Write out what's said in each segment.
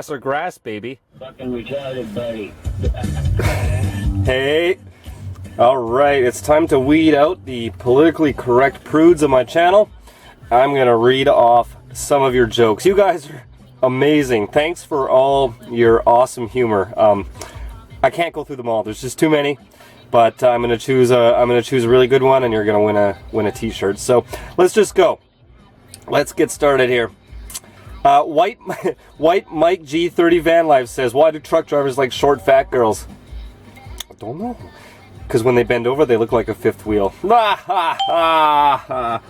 grass or grass, baby. Fucking retarded, buddy. Hey. Alright, it's time to weed out the politically correct prudes of my channel. I'm going to read off some of your jokes. You guys are amazing. Thanks for all your awesome humor. I can't go through them all. There's just too many. But I'm going to choose a really good one, and you're going to win a t-shirt. So, let's just go. Let's get started here. White Mike G30 Van Life says, why do truck drivers like short fat girls? I don't know. Because when they bend over, they look like a fifth wheel.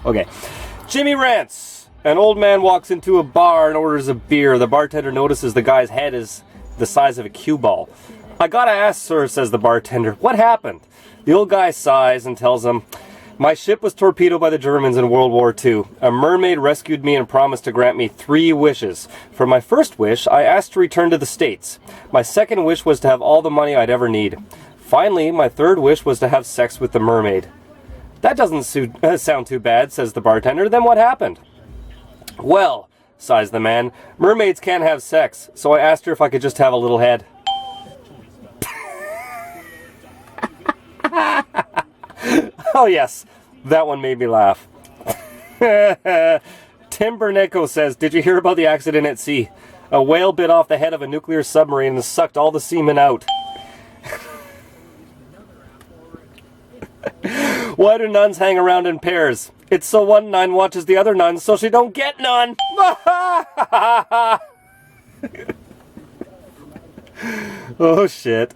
Okay. Jimmy rants. An old man walks into a bar and orders a beer. The bartender notices the guy's head is the size of a cue ball. I gotta ask, sir, says the bartender, what happened? The old guy sighs and tells him, my ship was torpedoed by the Germans in World War II. A mermaid rescued me and promised to grant me 3 wishes. For my first wish, I asked to return to the States. My second wish was to have all the money I'd ever need. Finally, my third wish was to have sex with the mermaid. That doesn't sound too bad, says the bartender. Then what happened? Well, sighs the man, mermaids can't have sex, so I asked her if I could just have a little head. Oh yes, that one made me laugh. Tim Bernecco says, did you hear about the accident at sea? A whale bit off the head of a nuclear submarine and sucked all the semen out. Why do nuns hang around in pairs? It's so one nun watches the other nun so she don't get none. Oh shit.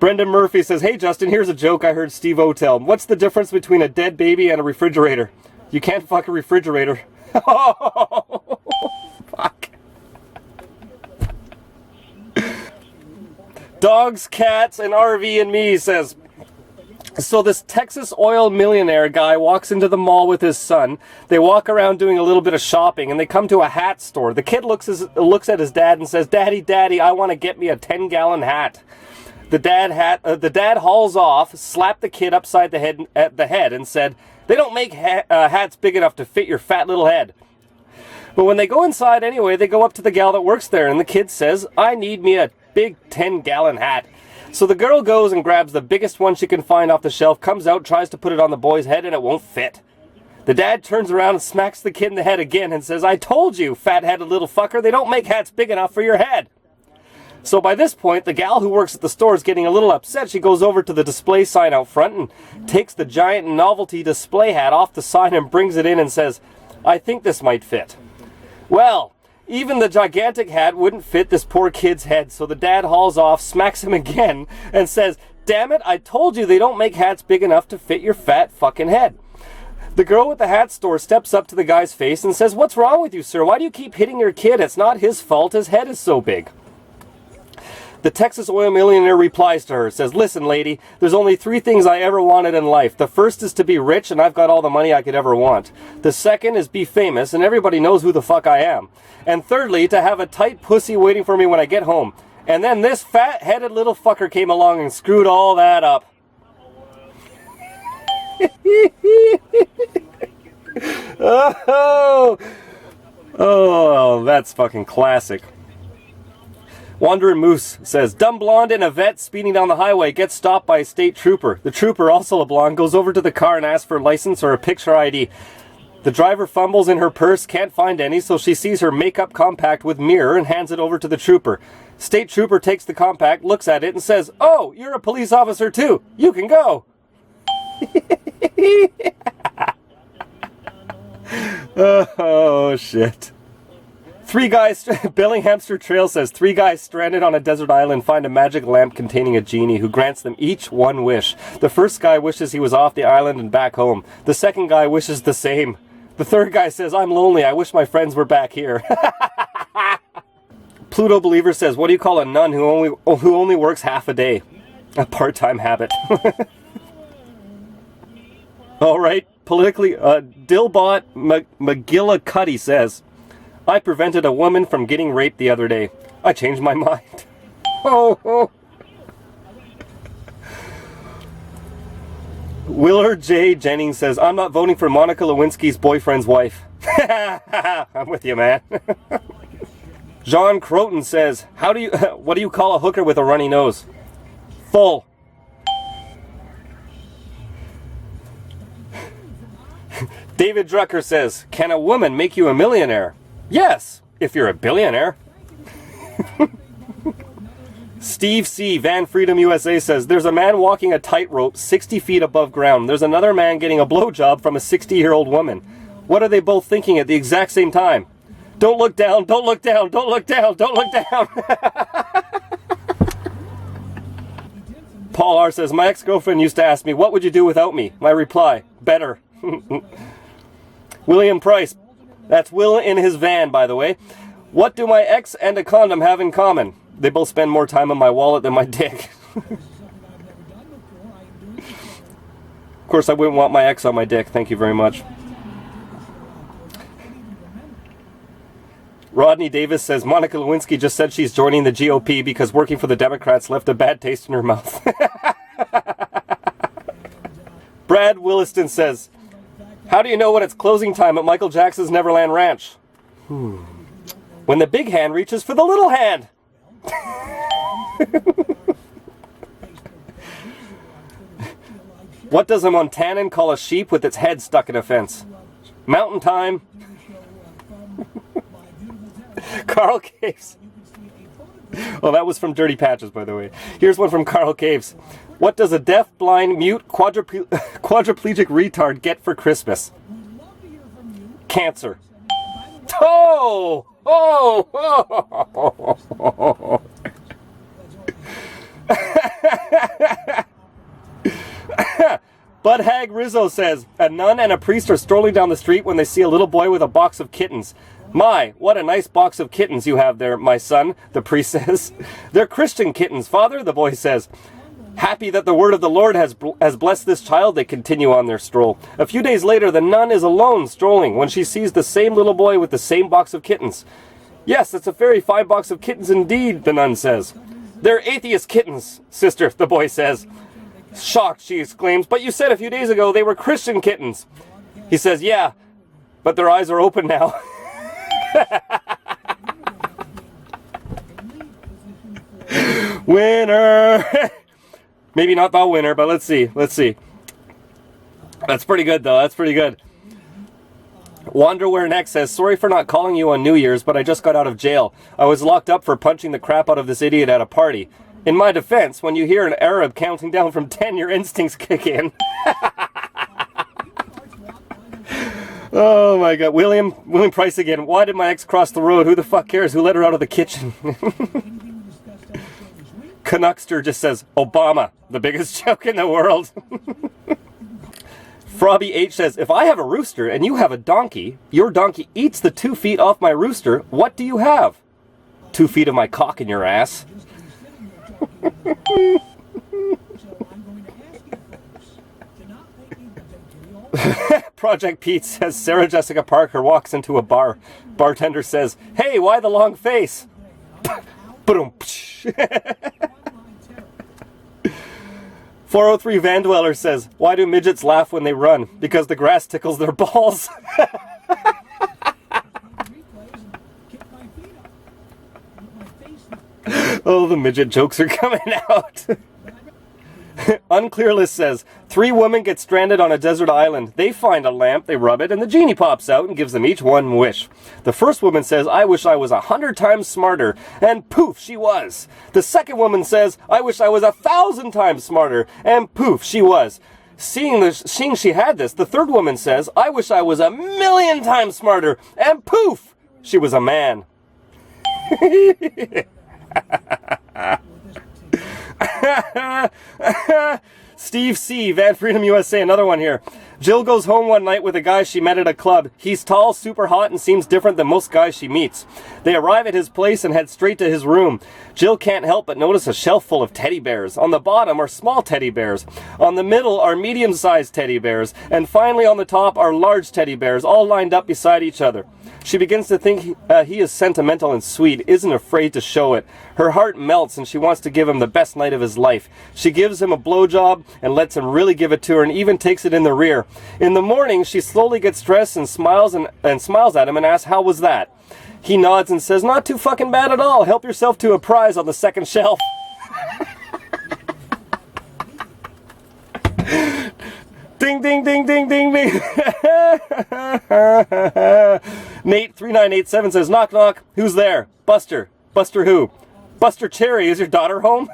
Brendan Murphy says, hey Justin, here's a joke I heard Steve-O tell. What's the difference between a dead baby and a refrigerator? You can't fuck a refrigerator. Oh, fuck. Dogs, cats, and RV and me says, so this Texas oil millionaire guy walks into the mall with his son. They walk around doing a little bit of shopping and they come to a hat store. The kid looks at his dad and says, Daddy, I want to get me a 10-gallon hat. The dad hauls off, slapped the kid upside the head and said, they don't make hats big enough to fit your fat little head. But when they go inside anyway, they go up to the gal that works there and the kid says, I need me a big 10-gallon hat. So the girl goes and grabs the biggest one she can find off the shelf, comes out, tries to put it on the boy's head, and it won't fit. The dad turns around and smacks the kid in the head again and says, I told you, fat-headed little fucker, they don't make hats big enough for your head. So by this point, the gal who works at the store is getting a little upset. She goes over to the display sign out front and takes the giant novelty display hat off the sign and brings it in and says, I think this might fit. Well, even the gigantic hat wouldn't fit this poor kid's head, so the dad hauls off, smacks him again, and says, damn it, I told you they don't make hats big enough to fit your fat fucking head. The girl with the hat store steps up to the guy's face and says, what's wrong with you, sir? Why do you keep hitting your kid? It's not his fault, his head is so big. The Texas oil millionaire replies to her, says, listen, lady, there's only 3 things I ever wanted in life. The first is to be rich, and I've got all the money I could ever want. The second is be famous, and everybody knows who the fuck I am. And thirdly, to have a tight pussy waiting for me when I get home. And then this fat-headed little fucker came along and screwed all that up. Oh, that's fucking classic. Wandering Moose says, dumb blonde in a vet speeding down the highway gets stopped by a state trooper. The trooper, also a blonde, goes over to the car and asks for a license or a picture ID. The driver fumbles in her purse, can't find any, so she sees her makeup compact with mirror and hands it over to the trooper. State trooper takes the compact, looks at it, and says, oh, you're a police officer too. You can go. Oh, shit. Billing Hamster Trail says, 3 guys stranded on a desert island find a magic lamp containing a genie who grants them each one wish. The first guy wishes he was off the island and back home. The second guy wishes the same. The third guy says, I'm lonely, I wish my friends were back here. Pluto Believer says, what do you call a nun who only works half a day? A part-time habit. Alright, politically, Dillbot McGillicuddy says, I prevented a woman from getting raped the other day. I changed my mind. Oh. Willard J. Jennings says, I'm not voting for Monica Lewinsky's boyfriend's wife. I'm with you, man. John Croton says, what do you call a hooker with a runny nose? Full. David Drucker says, can a woman make you a millionaire? Yes, if you're a billionaire. Steve C. Van Freedom USA says, there's a man walking a tightrope 60 feet above ground. There's another man getting a blowjob from a 60-year-old woman. What are they both thinking at the exact same time? Don't look down, don't look down, don't look down, don't look down. Paul R. says, my ex-girlfriend used to ask me, what would you do without me? My reply, better. William Price, that's Will in his van, by the way. What do my ex and a condom have in common? They both spend more time on my wallet than my dick. Of course, I wouldn't want my ex on my dick. Thank you very much. Rodney Davis says, Monica Lewinsky just said she's joining the GOP because working for the Democrats left a bad taste in her mouth. Brad Williston says, how do you know when it's closing time at Michael Jackson's Neverland Ranch? When the big hand reaches for the little hand. What does a Montanan call a sheep with its head stuck in a fence? Mountain time. Carl Caves. Oh, that was from Dirty Patches, by the way. Here's one from Carl Caves. What does a deaf, blind, mute, quadriplegic retard get for Christmas? Cancer. Oh! Oh! Oh! Bud Hag Rizzo says, a nun and a priest are strolling down the street when they see a little boy with a box of kittens. My, what a nice box of kittens you have there, my son, the priest says. They're Christian kittens, father, the boy says. Happy that the word of the Lord has blessed this child, they continue on their stroll. A few days later, the nun is alone strolling when she sees the same little boy with the same box of kittens. Yes, it's a very fine box of kittens indeed, the nun says. They're atheist kittens, sister, the boy says. Shocked, she exclaims, but you said a few days ago they were Christian kittens. He says, yeah, but their eyes are open now. Winner! Maybe not the winner, but let's see. Let's see. That's pretty good, though. That's pretty good. Wanderwear Next says, sorry for not calling you on New Year's, but I just got out of jail. I was locked up for punching the crap out of this idiot at a party. In my defense, when you hear an Arab counting down from 10, your instincts kick in. Oh my god. William Price again. Why did my ex cross the road? Who the fuck cares? Who let her out of the kitchen? Canuckster just says, Obama, the biggest joke in the world. Frobby H says, if I have a rooster and you have a donkey, your donkey eats the 2 feet off my rooster, what do you have? 2 feet of my cock in your ass. Project Pete says, Sarah Jessica Parker walks into a bar. Bartender says, hey, why the long face? Boom. 403 Van Dweller says, why do midgets laugh when they run? Because the grass tickles their balls. Oh, the midget jokes are coming out. Unclear List says, 3 women get stranded on a desert island. They find a lamp, they rub it, and the genie pops out and gives them each one wish. The first woman says, I wish I was 100 times smarter, and poof, she was. The second woman says, I wish I was 1,000 times smarter, and poof, she was. Seeing she had this, the third woman says, I wish I was 1,000,000 times smarter, and poof, she was a man. Steve C. Van Freedom USA, another one here. Jill goes home one night with a guy she met at a club. He's tall, super hot, and seems different than most guys she meets. They arrive at his place and head straight to his room. Jill can't help but notice a shelf full of teddy bears. On the bottom are small teddy bears. On the middle are medium-sized teddy bears. And finally on the top are large teddy bears, all lined up beside each other. She begins to think he is sentimental and sweet, isn't afraid to show it. Her heart melts and she wants to give him the best night of his life. She gives him a blowjob and lets him really give it to her and even takes it in the rear. In the morning, she slowly gets dressed and smiles at him and asks, how was that? He nods and says, not too fucking bad at all. Help yourself to a prize on the second shelf. Ding, ding, ding, ding, ding, ding. Nate 3987 says, knock, knock. Who's there? Buster. Buster who? Buster Cherry. Is your daughter home?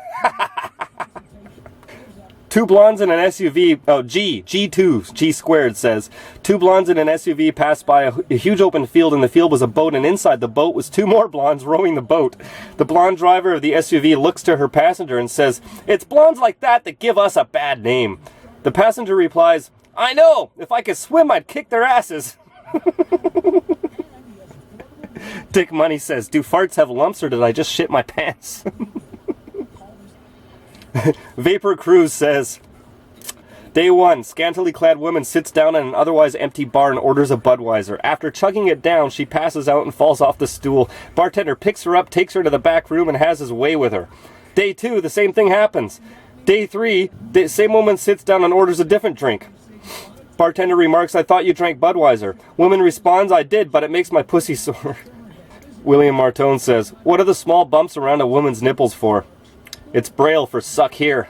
Two blondes in an SUV, G squared says, two blondes in an SUV passed by a huge open field, and the field was a boat, and inside the boat was two more blondes rowing the boat. The blonde driver of the SUV looks to her passenger and says, it's blondes like that that give us a bad name. The passenger replies, I know, if I could swim I'd kick their asses. Dick Money says, do farts have lumps or did I just shit my pants? Vapor Cruise says, day 1, scantily clad woman sits down in an otherwise empty bar and orders a Budweiser. After chugging it down, she passes out and falls off the stool. Bartender picks her up, takes her to the back room, and has his way with her. Day 2, the same thing happens. Day 3, the same woman sits down and orders a different drink. Bartender remarks, I thought you drank Budweiser. Woman responds, I did, but it makes my pussy sore. William Martone says, what are the small bumps around a woman's nipples for? It's Braille for suck here.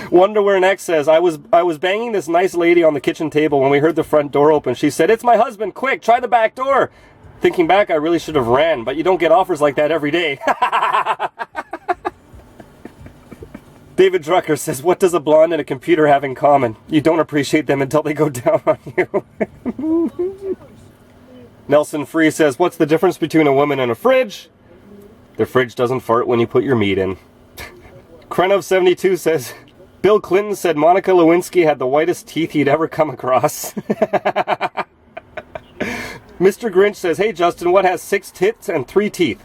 Wonderwear Next says, I was banging this nice lady on the kitchen table when we heard the front door open. She said, it's my husband, quick, try the back door. Thinking back, I really should have ran, but you don't get offers like that every day. David Drucker says, what does a blonde and a computer have in common? You don't appreciate them until they go down on you. Nelson Free says, what's the difference between a woman and a fridge? The fridge doesn't fart when you put your meat in. Krenov72 says, Bill Clinton said Monica Lewinsky had the whitest teeth he'd ever come across. Mr. Grinch says, hey Justin, what has 6 tits and 3 teeth?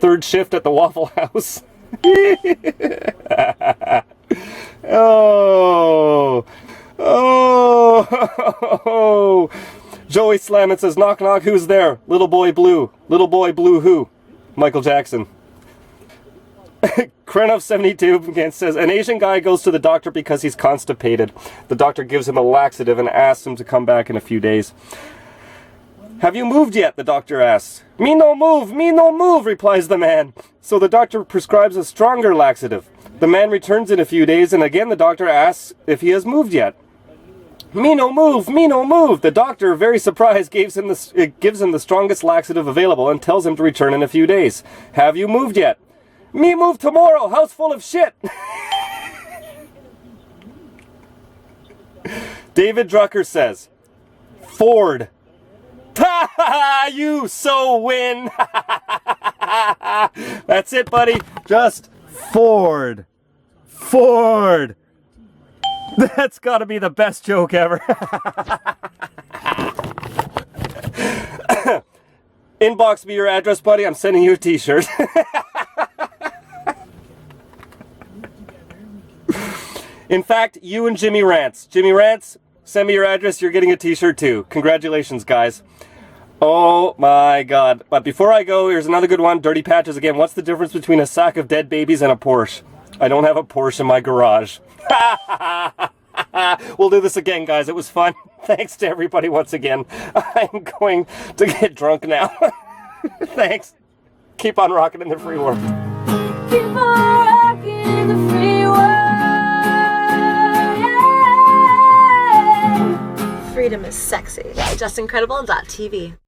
Third shift at the Waffle House. Oh. Joey Slammin says, knock knock, who's there? Little boy blue. Little boy blue who? Michael Jackson. Krenov72 again says, an Asian guy goes to the doctor because he's constipated. The doctor gives him a laxative and asks him to come back in a few days. Have you moved yet? The doctor asks. Me no move, replies the man. So the doctor prescribes a stronger laxative. The man returns in a few days, and again the doctor asks if he has moved yet. Me no move. The doctor, very surprised, gives him the strongest laxative available and tells him to return in a few days. Have you moved yet? Me move tomorrow, house full of shit. David Drucker says, Ford. You so win. That's it, buddy. Just Ford. That's got to be the best joke ever. Inbox me your address, buddy. I'm sending you a t-shirt. In fact, you and Jimmy Rants. Jimmy Rants, send me your address. You're getting a t-shirt too. Congratulations, guys. Oh my God. But before I go, here's another good one. Dirty Patches again. What's the difference between a sack of dead babies and a Porsche? I don't have a Porsche in my garage. We'll do this again, guys. It was fun. Thanks to everybody once again. I'm going to get drunk now. Thanks. Keep on rocking in the free world. Keep on rocking in the free world. Yeah. Freedom is sexy. JustIncredible.tv.